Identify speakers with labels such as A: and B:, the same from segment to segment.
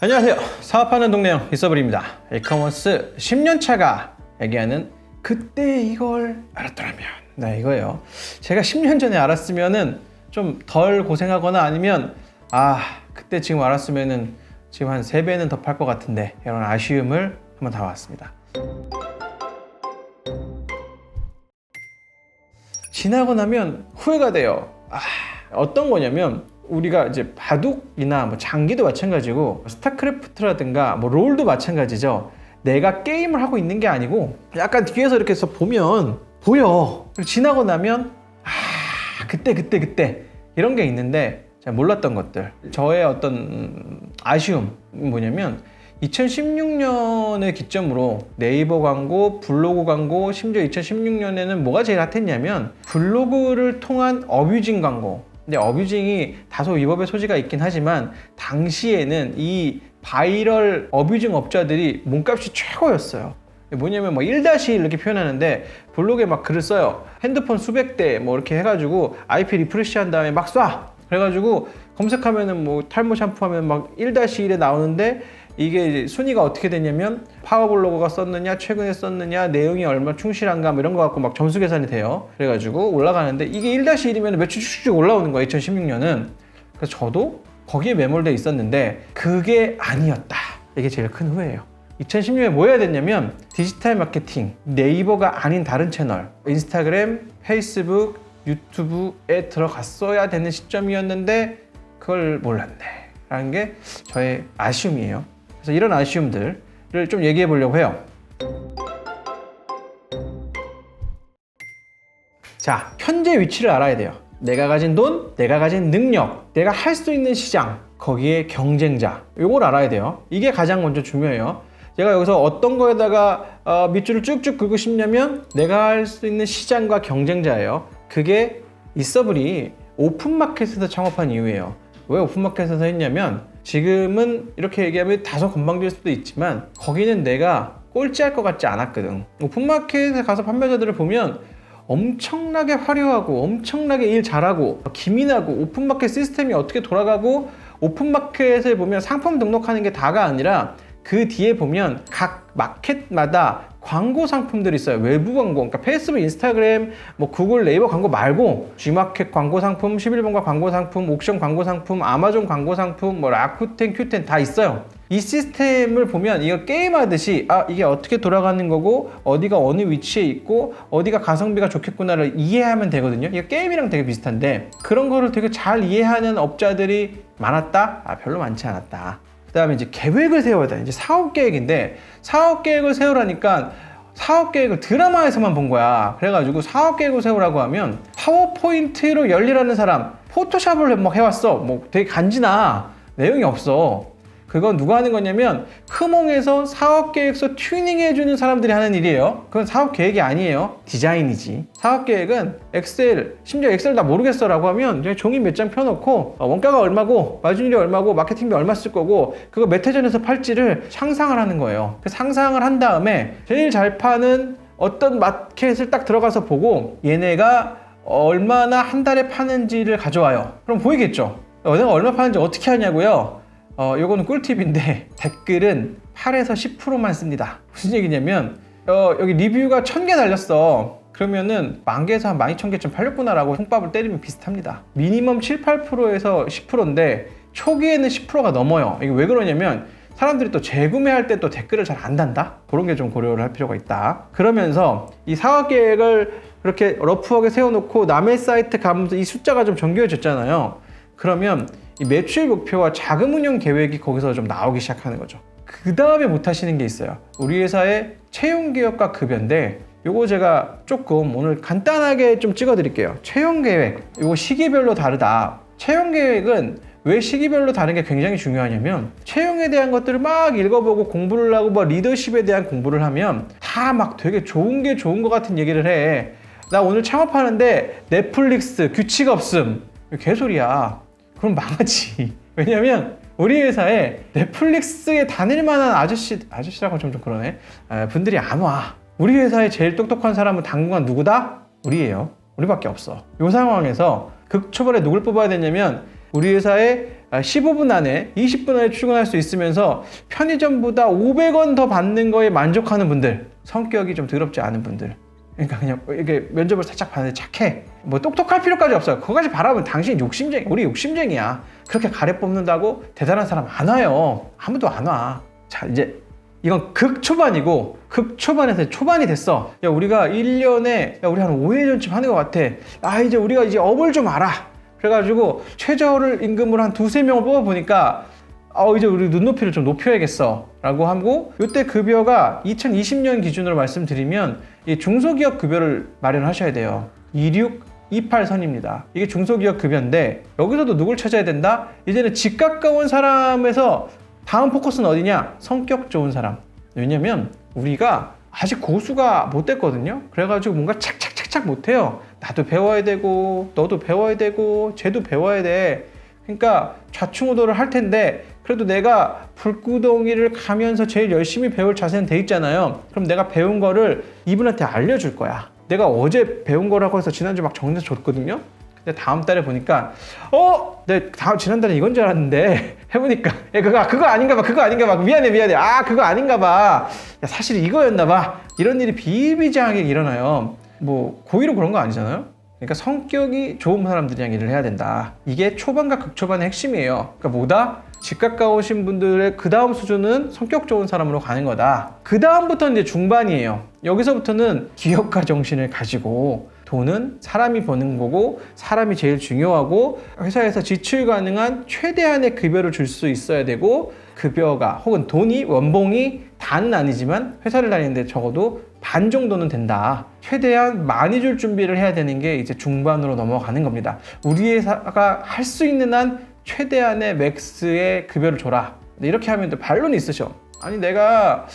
A: 안녕하세요. 사업하는 동네형 이서블입니다. 이커머스 10년차가 얘기하는 그때 이걸 알았더라면, 네, 이거예요. 제가 10년 전에 알았으면은 좀 덜 고생하거나 아니면 그때 지금 알았으면은 지금 한 3배는 더 팔 것 같은데, 이런 아쉬움을 한번 담아왔습니다. 지나고 나면 후회가 돼요. 어떤 거냐면, 우리가 이제 바둑이나 뭐 장기도 마찬가지고 스타크래프트라든가 뭐 롤도 마찬가지죠. 내가 게임을 하고 있는 게 아니고 약간 뒤에서 이렇게 해서 보면 보여. 지나고 나면 그때 이런 게 있는데 제가 몰랐던 것들. 저의 어떤 아쉬움은 뭐냐면 2016년을 기점으로 네이버 광고, 블로그 광고, 심지어 2016년에는 뭐가 제일 핫했냐면 블로그를 통한 어뷰징 광고. 근데 어뷰징이 다소 위법의 소지가 있긴 하지만 당시에는 이 바이럴 어뷰징 업자들이 몸값이 최고였어요. 뭐냐면 1-1 이렇게 표현하는데 블로그에 막 글을 써요. 핸드폰 수백 대 뭐 이렇게 해가지고 IP 리프레시 한 다음에 막 쏴! 그래가지고 검색하면은 뭐 탈모 샴푸 하면 막 1-1에 나오는데 이게 이제 순위가 어떻게 되냐면 파워블로거가 썼느냐, 최근에 썼느냐, 내용이 얼마나 충실한가 뭐 이런 거 갖고 막 점수 계산이 돼요. 그래가지고 올라가는데 이게 1-1이면 며칠 쭉쭉 올라오는 거예요. 2016년은. 그래서 저도 거기에 매몰돼 있었는데 그게 아니었다. 이게 제일 큰 후회예요. 2016년에 뭐 해야 됐냐면 디지털 마케팅, 네이버가 아닌 다른 채널, 인스타그램, 페이스북, 유튜브에 들어갔어야 되는 시점이었는데 그걸 몰랐네 라는 게 저의 아쉬움이에요. 그래서 이런 아쉬움들을 좀 얘기해 보려고 해요. 자, 현재 위치를 알아야 돼요. 내가 가진 돈, 내가 가진 능력, 내가 할 수 있는 시장, 거기에 경쟁자, 이걸 알아야 돼요. 이게 가장 먼저 중요해요. 제가 여기서 어떤 거에다가 밑줄을 쭉쭉 긋고 싶냐면 내가 할 수 있는 시장과 경쟁자예요. 그게 이서블이 오픈마켓에서 창업한 이유예요. 왜 오픈마켓에서 했냐면 지금은 이렇게 얘기하면 다소 건방질 수도 있지만 거기는 내가 꼴찌할 것 같지 않았거든. 오픈마켓에 가서 판매자들을 보면 엄청나게 화려하고 엄청나게 일 잘하고 기민하고 오픈마켓 시스템이 어떻게 돌아가고 오픈마켓을 보면 상품 등록하는 게 다가 아니라 그 뒤에 보면 각 마켓마다 광고 상품들이 있어요. 외부 광고, 그러니까 페이스북, 인스타그램, 뭐 구글, 네이버 광고 말고 G마켓 광고 상품, 11번가 광고 상품, 옥션 광고 상품, 아마존 광고 상품, 뭐 라쿠텐, 큐텐 다 있어요. 이 시스템을 보면 이거 게임하듯이 이게 어떻게 돌아가는 거고 어디가 어느 위치에 있고 어디가 가성비가 좋겠구나를 이해하면 되거든요. 이게 게임이랑 되게 비슷한데 그런 거를 되게 잘 이해하는 업자들이 많았다? 별로 많지 않았다. 그 다음에 이제 계획을 세워야 돼. 이제 사업 계획인데 사업 계획을 세우라니까 사업 계획을 드라마에서만 본 거야. 그래가지고 사업 계획을 세우라고 하면 파워포인트로 열일하는 사람 포토샵을 막 해왔어. 뭐 되게 간지나. 내용이 없어. 그건 누가 하는 거냐면 흐몽에서 사업계획서 튜닝해주는 사람들이 하는 일이에요. 그건 사업계획이 아니에요. 디자인이지. 사업계획은 엑셀, 심지어 엑셀 다 모르겠어 라고 하면 종이 몇 장 펴놓고 원가가 얼마고 마진율이 얼마고 마케팅비 얼마 쓸 거고 그거 몇 회전에서 팔지를 상상을 하는 거예요. 그 상상을 한 다음에 제일 잘 파는 어떤 마켓을 딱 들어가서 보고 얘네가 얼마나 한 달에 파는지를 가져와요. 그럼 보이겠죠? 내가 얼마 파는지 어떻게 하냐고요? 요거는 꿀팁인데 댓글은 8에서 10%만 씁니다. 무슨 얘기냐면 여기 리뷰가 1000개 달렸어. 그러면은 10,000개에서 한 12,000개쯤 팔렸구나 라고 통밥을 때리면 비슷합니다. 미니멈 7, 8%에서 10%인데 초기에는 10%가 넘어요. 이게 왜 그러냐면 사람들이 또 재구매할 때 또 댓글을 잘 안 단다? 그런 게 좀 고려를 할 필요가 있다. 그러면서 이 사업 계획을 그렇게 러프하게 세워놓고 남의 사이트 가면서 이 숫자가 좀 정교해졌잖아요. 그러면 이 매출 목표와 자금 운영 계획이 거기서 좀 나오기 시작하는 거죠. 그 다음에 못 하시는 게 있어요. 우리 회사의 채용 계획과 급여인데 요거 제가 조금 오늘 간단하게 좀 찍어 드릴게요. 채용 계획, 요거 시기별로 다르다. 채용 계획은 왜 시기별로 다른 게 굉장히 중요하냐면 채용에 대한 것들을 막 읽어보고 공부를 하고 뭐 리더십에 대한 공부를 하면 다 막 되게 좋은 게 좋은 것 같은 얘기를 해. 나 오늘 창업하는데 넷플릭스 규칙 없음. 개소리야. 그럼 망하지. 왜냐면 우리 회사에 넷플릭스에 다닐 만한 아저씨라고 좀 그러네. 분들이 안 와. 우리 회사에 제일 똑똑한 사람은 당분간 누구다? 우리예요. 우리밖에 없어. 이 상황에서 극초반에 누굴 뽑아야 되냐면 우리 회사에 15분 안에 20분 안에 출근할 수 있으면서 편의점보다 500원 더 받는 거에 만족하는 분들, 성격이 좀 더럽지 않은 분들, 그러니까 그냥 이렇게 면접을 살짝 봤는데 착해, 뭐 똑똑할 필요까지 없어요. 그거까지 바라면 당신 욕심쟁이, 우리 욕심쟁이야. 그렇게 가래 뽑는다고 대단한 사람 안 와요. 아무도 안 와. 자, 이제 이건 극초반이고, 극초반에서 초반이 됐어. 야, 우리가 1년에 우리 한 5회 전쯤 하는 것 같아. 이제 우리가 이제 업을 좀 알아. 그래가지고 최저를 임금으로 한 2-3명을 뽑아보니까 이제 우리 눈높이를 좀 높여야겠어 라고 하고, 이때 급여가 2020년 기준으로 말씀드리면 이 중소기업 급여를 마련하셔야 돼요. 2628선입니다. 이게 중소기업 급여인데, 여기서도 누굴 찾아야 된다? 이제는 집 가까운 사람에서 다음 포커스는 어디냐? 성격 좋은 사람. 왜냐면 우리가 아직 고수가 못 됐거든요. 그래가지고 뭔가 착착착착 못해요. 나도 배워야 되고, 너도 배워야 되고, 쟤도 배워야 돼. 그러니까 좌충우돌을 할 텐데, 그래도 내가 불구덩이를 가면서 제일 열심히 배울 자세는 돼 있잖아요. 그럼 내가 배운 거를 이분한테 알려줄 거야. 내가 어제 배운 거라고 해서 지난주 막 정리해서 줬거든요. 근데 다음 달에 보니까 내가 지난달에 이건 줄 알았는데 해보니까 그거 아닌가 봐. 미안해. 그거 아닌가 봐. 야, 사실 이거였나 봐. 이런 일이 비일비재하게 일어나요. 뭐 고의로 그런 거 아니잖아요. 그러니까 성격이 좋은 사람들이랑 일을 해야 된다. 이게 초반과 극초반의 핵심이에요. 그러니까 뭐다? 집 가까우신 분들의 그 다음 수준은 성격 좋은 사람으로 가는 거다. 그 다음부터는 이제 중반이에요. 여기서부터는 기업가 정신을 가지고, 돈은 사람이 버는 거고 사람이 제일 중요하고, 회사에서 지출 가능한 최대한의 급여를 줄 수 있어야 되고, 급여가 혹은 돈이, 원봉이 다는 아니지만 회사를 다니는데 적어도 반 정도는 된다. 최대한 많이 줄 준비를 해야 되는 게 이제 중반으로 넘어가는 겁니다. 우리 회사가 할 수 있는 한 최대한의 맥스의 급여를 줘라. 이렇게 하면 또 반론이 있으셔. 아니, 내가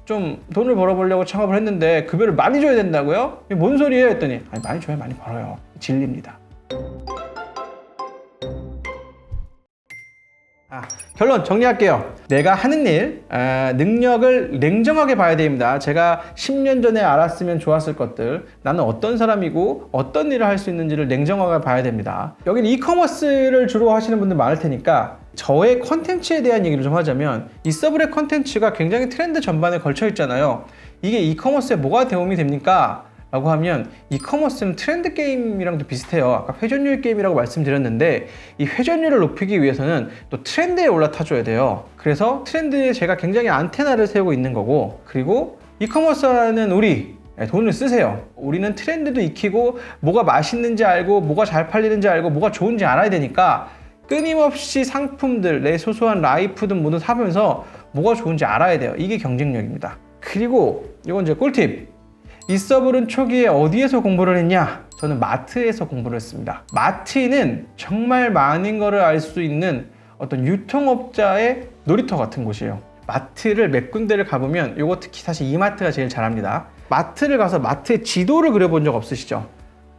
A: 좀 돈을 벌어보려고 창업을 했는데 급여를 많이 줘야 된다고요? 이게 뭔 소리예요? 했더니 많이 줘야 많이 벌어요. 진리입니다. 결론 정리할게요. 내가 하는 일, 능력을 냉정하게 봐야 됩니다. 제가 10년 전에 알았으면 좋았을 것들, 나는 어떤 사람이고 어떤 일을 할 수 있는지를 냉정하게 봐야 됩니다. 여기는 이커머스를 주로 하시는 분들 많을 테니까 저의 컨텐츠에 대한 얘기를 좀 하자면, 이서블의 컨텐츠가 굉장히 트렌드 전반에 걸쳐 있잖아요. 이게 이커머스에 뭐가 도움이 됩니까? 라고 하면, 이커머스는 트렌드 게임이랑도 비슷해요. 아까 회전율 게임이라고 말씀드렸는데, 이 회전율을 높이기 위해서는 또 트렌드에 올라타줘야 돼요. 그래서 트렌드에 제가 굉장히 안테나를 세우고 있는 거고, 그리고 이커머스는 우리 돈을 쓰세요. 우리는 트렌드도 익히고, 뭐가 맛있는지 알고, 뭐가 잘 팔리는지 알고, 뭐가 좋은지 알아야 되니까 끊임없이 상품들, 내 소소한 라이프든 뭐든 사면서 뭐가 좋은지 알아야 돼요. 이게 경쟁력입니다. 그리고 이건 이제 꿀팁. 이서블은 초기에 어디에서 공부를 했냐? 저는 마트에서 공부를 했습니다. 마트는 정말 많은 거를 알 수 있는 어떤 유통업자의 놀이터 같은 곳이에요. 마트를 몇 군데를 가보면, 요거 특히 사실 이마트가 제일 잘합니다. 마트를 가서 마트의 지도를 그려본 적 없으시죠?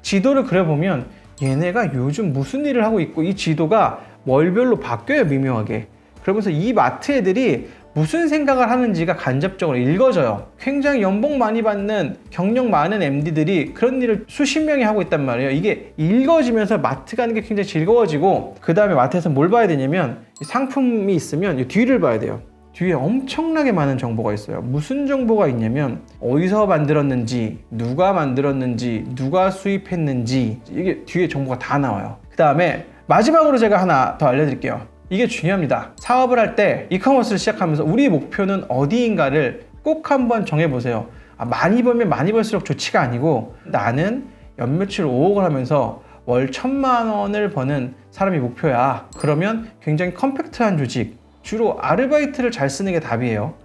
A: 지도를 그려보면 얘네가 요즘 무슨 일을 하고 있고, 이 지도가 월별로 바뀌어요, 미묘하게. 그러면서 이 마트 애들이 무슨 생각을 하는지가 간접적으로 읽어져요. 굉장히 연봉 많이 받는 경력 많은 MD들이 그런 일을 수십 명이 하고 있단 말이에요. 이게 읽어지면서 마트 가는 게 굉장히 즐거워지고, 그 다음에 마트에서 뭘 봐야 되냐면, 상품이 있으면 이 뒤를 봐야 돼요. 뒤에 엄청나게 많은 정보가 있어요. 무슨 정보가 있냐면, 어디서 만들었는지, 누가 만들었는지, 누가 수입했는지, 이게 뒤에 정보가 다 나와요. 그 다음에 마지막으로 제가 하나 더 알려드릴게요. 이게 중요합니다. 사업을 할 때, 이커머스를 시작하면서 우리의 목표는 어디인가를 꼭 한번 정해보세요. 많이 벌면 많이 벌수록 좋지가 아니고, 나는 연매출 5억을 하면서 월 1,000만 원을 버는 사람이 목표야. 그러면 굉장히 컴팩트한 조직, 주로 아르바이트를 잘 쓰는 게 답이에요.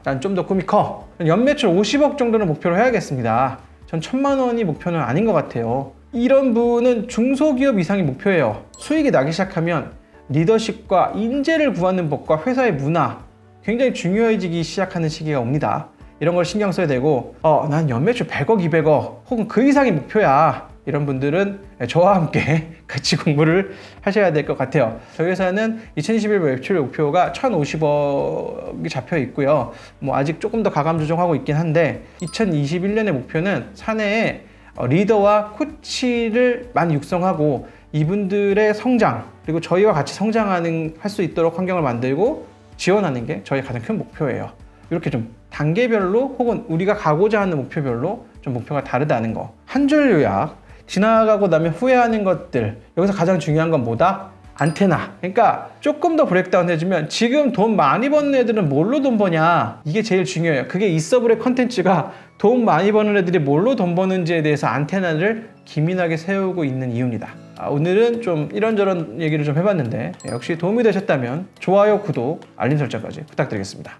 A: 난 좀 더 꿈이 커. 연매출 50억 정도는 목표로 해야겠습니다. 전 1,000만 원이 목표는 아닌 것 같아요. 이런 분은 중소기업 이상이 목표예요. 수익이 나기 시작하면 리더십과 인재를 구하는 법과 회사의 문화, 굉장히 중요해지기 시작하는 시기가 옵니다. 이런 걸 신경 써야 되고, 난 연매출 100억, 200억 혹은 그 이상이 목표야. 이런 분들은 저와 함께 같이 공부를 하셔야 될 것 같아요. 저희 회사는 2021 매출 목표가 1,050억이 잡혀 있고요. 뭐 아직 조금 더 가감 조정하고 있긴 한데, 2021년의 목표는 사내에 리더와 코치를 많이 육성하고 이분들의 성장 그리고 저희와 같이 성장하는 할 수 있도록 환경을 만들고 지원하는 게 저희 가장 큰 목표예요. 이렇게 좀 단계별로 혹은 우리가 가고자 하는 목표별로 좀 목표가 다르다는 거. 한 줄 요약. 지나가고 나면 후회하는 것들. 여기서 가장 중요한 건 뭐다? 안테나. 그러니까 조금 더 브레이크다운 해주면 지금 돈 많이 버는 애들은 뭘로 돈 버냐? 이게 제일 중요해요. 그게 이서블의 컨텐츠가 돈 많이 버는 애들이 뭘로 돈 버는지에 대해서 안테나를 기민하게 세우고 있는 이유입니다. 오늘은 좀 이런저런 얘기를 좀 해봤는데 역시 도움이 되셨다면 좋아요, 구독, 알림 설정까지 부탁드리겠습니다.